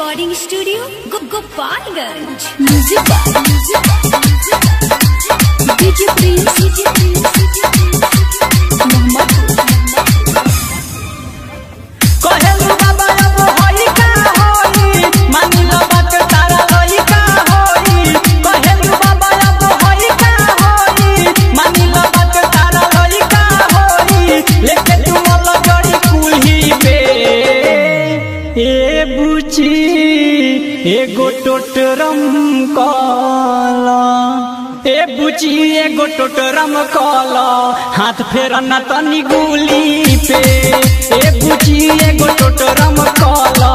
Recording studio Gopalganj. DJ Prince कहेलू बाबा अब होई का होई, मानी लो बात तारा होई का होई। कहेलू बाबा अब होई का होई, मानी लो बात तारा होई का होई। लेके तू मोला जड़ी कुल्ही पे ए बुची एगो टोटरम काला, ए बुची एगो टोटरम काला, हाथ फेरना तनी गुली पे। ए बुची एगो टोटरम काला,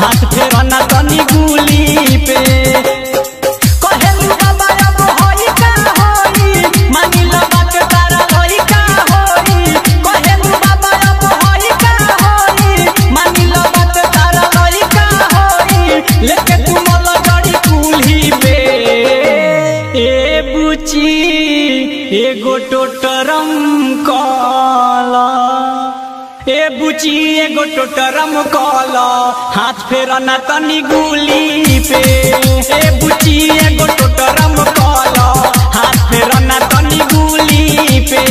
हाथ फेरना तनी गुली पे। कहेलू बाबा अब होई का होई, मानी लो बात तारा होई का होई। कहेलू बाबा अब होई का होई, मानी लो बात तारा होई का होई। लेके तू मोला जड़ी कुल्ही पे ए बुची एगो टोटरम काला, ए बुची एगो टोटरम काला, हाथ फेरना तनी गुली पे। ए बुची एगो टोटरम काला, हाथ फेरना तनी गुली पे।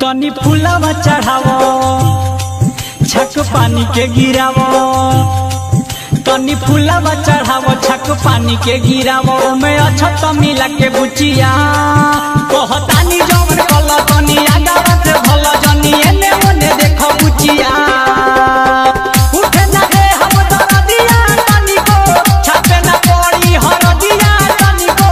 तनी फूलवा चढ़ावो, छक पानी के गिरावो। तनी फूलवा चढ़ावो, छक पानी के गिरावो। मैं अछत मिला के बुचिया कहतानी जवन कल तनी आगावा से भल जनी एने ओने देखो बुचिया। उठे ना रे हम दरदिया तनी को, छापे ना पड़ी हरदिया तनी को।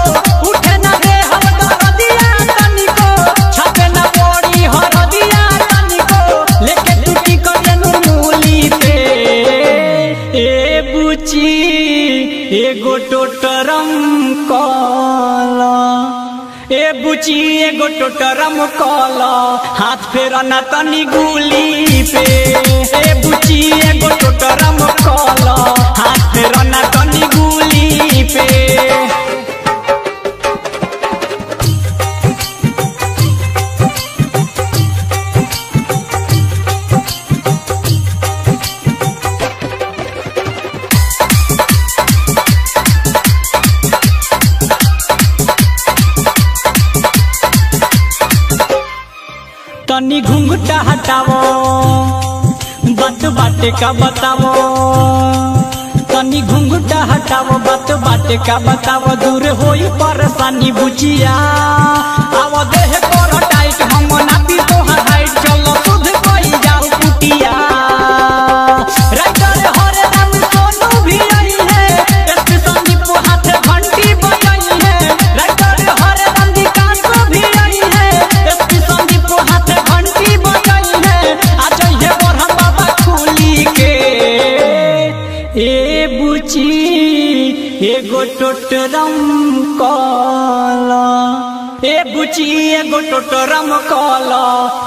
उठे ना रे हम दरदिया तनी को, छापे ना पड़ी हरदिया तनी को। लेके टूटी कटनु मूली पे ए बुची एगो टोटरम काला, ए बुची एगो टोटरम काला, हाथ फेरना तनी गुली पे। ए बुची एगो टोटरम काला, हाथ फेरना तनी गुली पे। तनी घुंघटा हटावो, बात बाटे का बतावो। तनी घुंघटा हटावो, बात बाटे का बतावो। दूर होई परेशानी बुचिया, आवो देह पर टाइट, हम नापी तोहार हाइट। चलो सुध कोई जाऊ कुटिया। राइटर हरे राम सोनू भी आई है, एसपी संदीप हाथ घंटी बजाई है। राइटर हरे राम विकास भी आई है, एसपी संदीप हाथ घंटी बजाई है। आज ये बरहम बाबा खुली के ए बुची एगो टोटरम काला, ए बुची एगो टोटरम काला,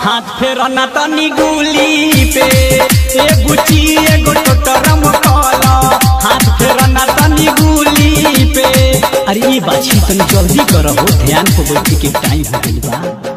हाथ फेरना तनी गुली पे। ए बुची एगो टोटरम काला, हाथ फेरना तनी गुली पे। अरे ये बात तनी जल्दी करो, ध्यान को बैठे के टाइम हो गइल बा।